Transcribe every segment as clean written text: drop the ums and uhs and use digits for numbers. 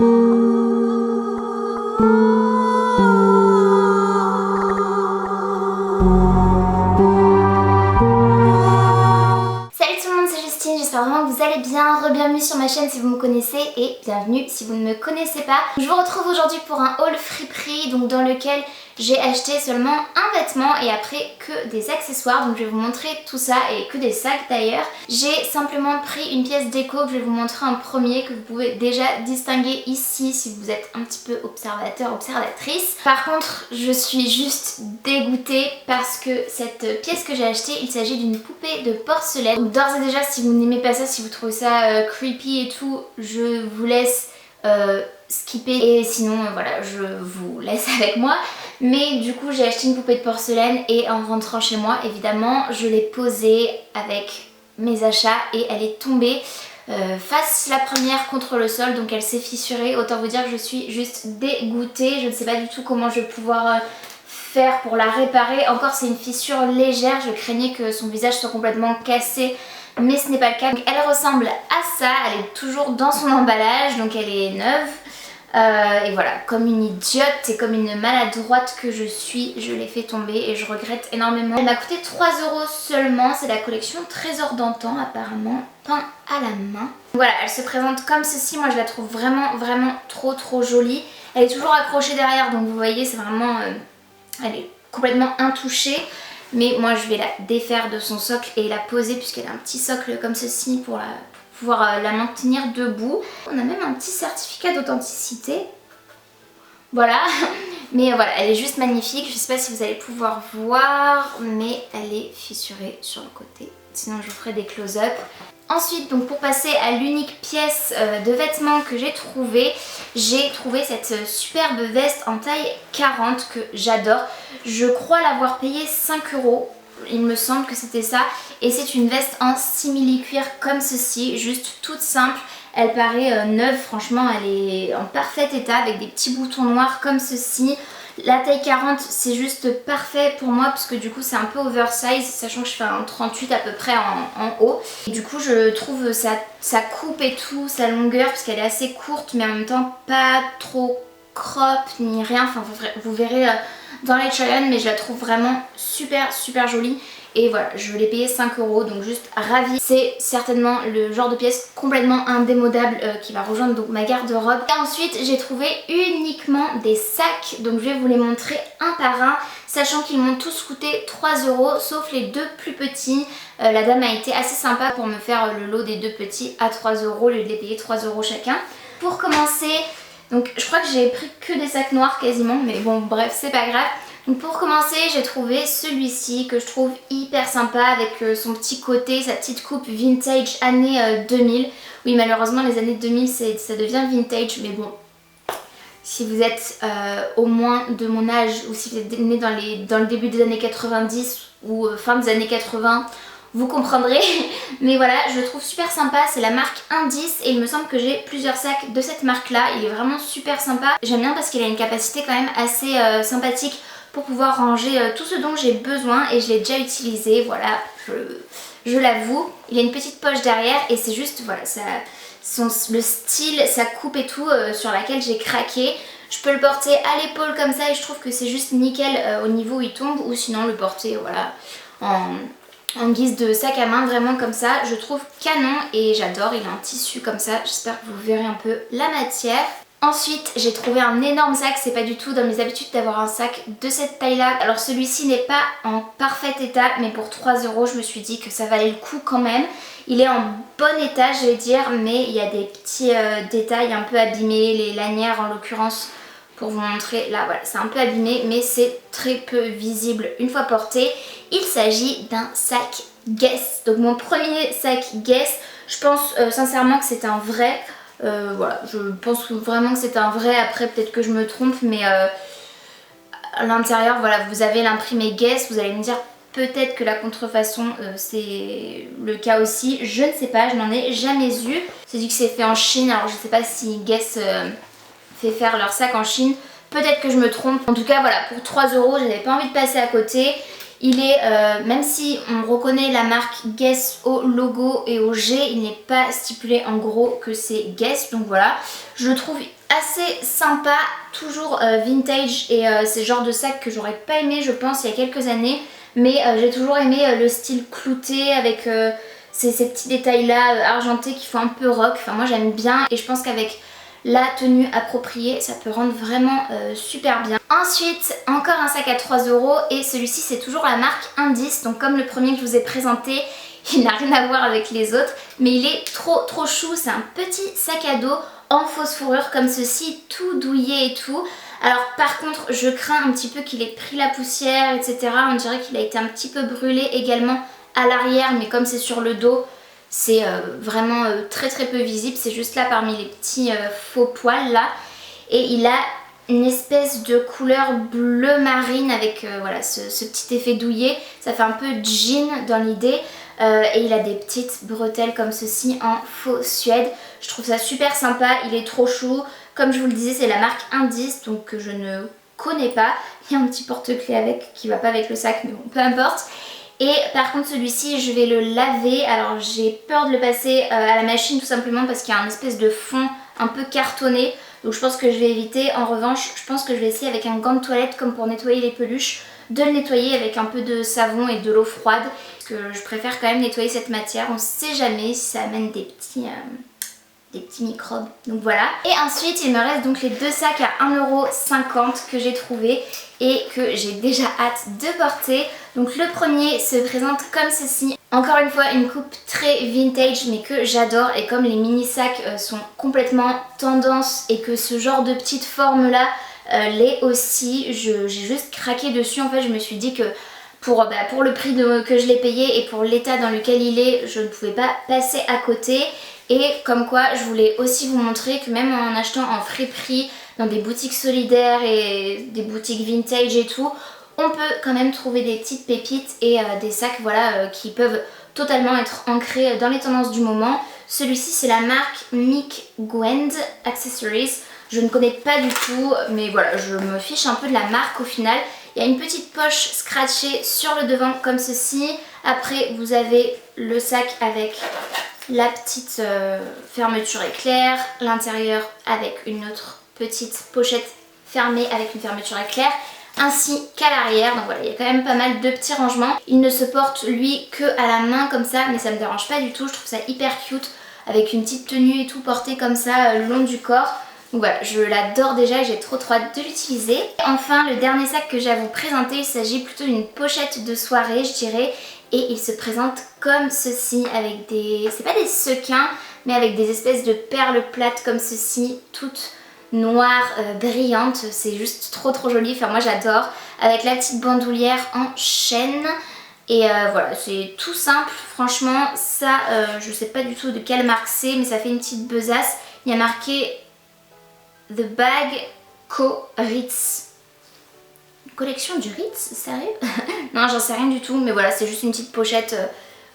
J'espère vraiment que vous allez bien. Re-bienvenue sur ma chaîne si vous me connaissez et bienvenue si vous ne me connaissez pas. Je vous retrouve aujourd'hui pour un haul friperie, donc dans lequel j'ai acheté seulement un vêtement et après que des accessoires. Donc je vais vous montrer tout ça et que des sacs d'ailleurs. J'ai simplement pris une pièce déco que je vais vous montrer en premier, que vous pouvez déjà distinguer ici si vous êtes un petit peu observateur, observatrice. Par contre, je suis juste dégoûtée parce que cette pièce que j'ai achetée, il s'agit d'une poupée de porcelaine. Donc d'ores et déjà, si vous n'aimez pas ça, si vous trouvez ça creepy et tout, je vous laisse skipper et sinon voilà, je vous laisse avec moi. Mais du coup j'ai acheté une poupée de porcelaine et en rentrant chez moi évidemment je l'ai posée avec mes achats et elle est tombée face la première contre le sol, donc elle s'est fissurée. Autant vous dire que je suis juste dégoûtée, je ne sais pas du tout comment je vais pouvoir faire pour la réparer. Encore c'est une fissure légère, je craignais que son visage soit complètement cassé mais ce n'est pas le cas. Donc elle ressemble à ça, elle est toujours dans son emballage, donc elle est neuve. Et voilà, comme une idiote et comme une maladroite que je suis, je l'ai fait tomber et je regrette énormément. Elle m'a coûté 3 € seulement, c'est la collection Trésor d'antan apparemment, peint à la main. Voilà, elle se présente comme ceci, moi je la trouve vraiment trop jolie. Elle est toujours accrochée derrière, donc vous voyez c'est vraiment, elle est complètement intouchée. Mais moi je vais la défaire de son socle et la poser puisqu'elle a un petit socle comme ceci pour pouvoir la maintenir debout. On a même un petit certificat d'authenticité. Voilà. Mais voilà, elle est juste magnifique. Je sais pas si vous allez pouvoir voir, mais elle est fissurée sur le côté. Sinon je vous ferai des close-up. Ensuite, donc pour passer à l'unique pièce de vêtements que j'ai trouvé cette superbe veste en taille 40 que j'adore. Je crois l'avoir payée 5 €, il me semble que c'était ça. Et c'est une veste en simili-cuir comme ceci, juste toute simple. Elle paraît neuve, franchement elle est en parfait état avec des petits boutons noirs comme ceci. La taille 40 c'est juste parfait pour moi parce que du coup c'est un peu oversize, sachant que je fais un 38 à peu près en haut. Et du coup je trouve sa coupe et tout, sa longueur, parce qu'elle est assez courte mais en même temps pas trop crop ni rien. Enfin vous verrez dans les try-on, mais je la trouve vraiment super jolie. Et voilà, je l'ai payé 5 €, donc juste ravie. C'est certainement le genre de pièce complètement indémodable qui va rejoindre donc ma garde-robe. Et ensuite j'ai trouvé uniquement des sacs, donc je vais vous les montrer un par un, sachant qu'ils m'ont tous coûté 3 € sauf les deux plus petits. La dame a été assez sympa pour me faire le lot des deux petits à 3 € au lieu de les payer 3 € chacun. Pour commencer, donc je crois que j'ai pris que des sacs noirs quasiment, mais bon bref c'est pas grave. Donc pour commencer j'ai trouvé celui-ci que je trouve hyper sympa avec son petit côté, sa petite coupe vintage années 2000. Oui malheureusement les années 2000 ça devient vintage, mais bon, si vous êtes au moins de mon âge ou si vous êtes né dans le début des années 90 ou fin des années 80, vous comprendrez. Mais voilà, je le trouve super sympa, c'est la marque Indice et il me semble que j'ai plusieurs sacs de cette marque là. Il est vraiment super sympa, j'aime bien parce qu'il a une capacité quand même assez sympathique pour pouvoir ranger tout ce dont j'ai besoin et je l'ai déjà utilisé, voilà, je l'avoue. Il a une petite poche derrière et c'est juste, voilà, le style, sa coupe et tout sur laquelle j'ai craqué. Je peux le porter à l'épaule comme ça et je trouve que c'est juste nickel au niveau où il tombe, ou sinon le porter, voilà, en guise de sac à main, vraiment comme ça. Je trouve canon et j'adore, il est en tissu comme ça, j'espère que vous verrez un peu la matière. Ensuite j'ai trouvé un énorme sac, c'est pas du tout dans mes habitudes d'avoir un sac de cette taille là. Alors celui-ci n'est pas en parfait état, mais pour 3 € je me suis dit que ça valait le coup quand même. Il est en bon état je vais dire, mais il y a des petits détails un peu abîmés, les lanières en l'occurrence. Pour vous montrer, là voilà, c'est un peu abîmé mais c'est très peu visible une fois porté. Il s'agit d'un sac Guess, donc mon premier sac Guess. Je pense sincèrement que c'est un vrai. Voilà, je pense vraiment que c'est un vrai, après peut-être que je me trompe, mais à l'intérieur voilà, vous avez l'imprimé Guess. Vous allez me dire peut-être que la contrefaçon c'est le cas aussi, je ne sais pas, je n'en ai jamais eu. C'est dit que c'est fait en Chine, alors je ne sais pas si Guess fait faire leur sac en Chine, peut-être que je me trompe. En tout cas voilà, pour 3 €, j'avais pas envie de passer à côté. Il est, même si on reconnaît la marque Guess au logo et au G, il n'est pas stipulé en gros que c'est Guess. Donc voilà, je le trouve assez sympa, toujours vintage et c'est le genre de sac que j'aurais pas aimé je pense il y a quelques années. Mais j'ai toujours aimé le style clouté avec ces petits détails là argentés qui font un peu rock. Enfin moi j'aime bien et je pense qu'avec la tenue appropriée ça peut rendre vraiment super bien. Ensuite encore un sac à 3 € et celui-ci c'est toujours la marque Indice. Donc comme le premier que je vous ai présenté, il n'a rien à voir avec les autres mais il est trop chou. C'est un petit sac à dos en fausse fourrure comme ceci, tout douillet et tout. Alors par contre je crains un petit peu qu'il ait pris la poussière etc. On dirait qu'il a été un petit peu brûlé également à l'arrière, mais comme c'est sur le dos c'est vraiment très peu visible. C'est juste là parmi les petits faux poils là. Et il a une espèce de couleur bleu marine avec voilà, ce petit effet douillet. Ça fait un peu jean dans l'idée. Et il a des petites bretelles comme ceci en faux suède. Je trouve ça super sympa, il est trop chou. Comme je vous le disais, c'est la marque Indice, donc que je ne connais pas. Il y a un petit porte-clés avec, qui va pas avec le sac, mais bon, peu importe. Et par contre celui-ci je vais le laver. Alors j'ai peur de le passer à la machine tout simplement parce qu'il y a un espèce de fond un peu cartonné. Donc je pense que je vais éviter. En revanche je pense que je vais essayer avec un gant de toilette comme pour nettoyer les peluches, de le nettoyer avec un peu de savon et de l'eau froide. Parce que je préfère quand même nettoyer cette matière. On sait jamais si ça amène des petits microbes. Donc voilà. Et ensuite il me reste donc les deux sacs à 1,50 € que j'ai trouvé et que j'ai déjà hâte de porter. Donc le premier se présente comme ceci. Encore une fois une coupe très vintage mais que j'adore. Et comme les mini sacs sont complètement tendance et que ce genre de petite forme là l'est aussi, j'ai juste craqué dessus. En fait je me suis dit que pour le prix que je l'ai payé et pour l'état dans lequel il est, je ne pouvais pas passer à côté. Et comme quoi je voulais aussi vous montrer que même en achetant en friperie, dans des boutiques solidaires et des boutiques vintage et tout, on peut quand même trouver des petites pépites et des sacs voilà, qui peuvent totalement être ancrés dans les tendances du moment. Celui-ci c'est la marque Mick Gwend Accessories. Je ne connais pas du tout mais voilà, je me fiche un peu de la marque au final. Il y a une petite poche scratchée sur le devant comme ceci. Après vous avez le sac avec la petite fermeture éclair, l'intérieur avec une autre petite pochette fermée avec une fermeture éclair, ainsi qu'à l'arrière. Donc voilà, il y a quand même pas mal de petits rangements. Il ne se porte lui que à la main comme ça, mais ça me dérange pas du tout. Je trouve ça hyper cute avec une petite tenue et tout portée comme ça le long du corps. Donc voilà, je l'adore déjà et j'ai trop hâte de l'utiliser. Enfin, le dernier sac que j'ai à vous présenter, il s'agit plutôt d'une pochette de soirée, je dirais. Et il se présente comme ceci avec des... c'est pas des sequins, mais avec des espèces de perles plates comme ceci, toutes noires, brillantes. C'est juste trop joli, enfin moi j'adore. Avec la petite bandoulière en chaîne. Et voilà, c'est tout simple, franchement. Ça, je sais pas du tout de quelle marque c'est, mais ça fait une petite besace. Il y a marqué The Bag Co Ritz. Collection du Ritz, sérieux? Non, j'en sais rien du tout, mais voilà, c'est juste une petite pochette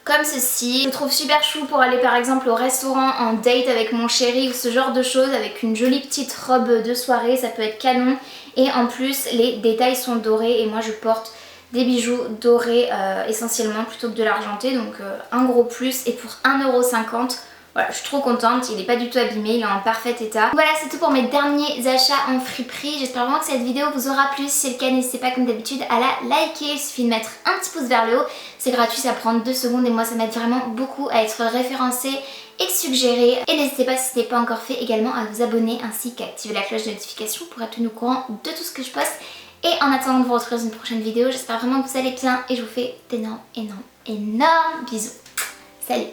comme ceci. Je le trouve super chou pour aller par exemple au restaurant en date avec mon chéri ou ce genre de choses, avec une jolie petite robe de soirée, ça peut être canon. Et en plus, les détails sont dorés et moi je porte des bijoux dorés essentiellement plutôt que de l'argenté, donc un gros plus. Et pour 1,50 €, voilà, je suis trop contente, il n'est pas du tout abîmé, il est en parfait état. Voilà, c'est tout pour mes derniers achats en friperie. J'espère vraiment que cette vidéo vous aura plu. Si c'est le cas, n'hésitez pas comme d'habitude à la liker. Il suffit de mettre un petit pouce vers le haut. C'est gratuit, ça prend 2 secondes et moi ça m'aide vraiment beaucoup à être référencée et suggérée. Et n'hésitez pas, si ce n'est pas encore fait, également à vous abonner ainsi qu'à activer la cloche de notification pour être tenu au courant de tout ce que je poste. Et en attendant de vous retrouver dans une prochaine vidéo, j'espère vraiment que vous allez bien et je vous fais d'énormes bisous. Salut!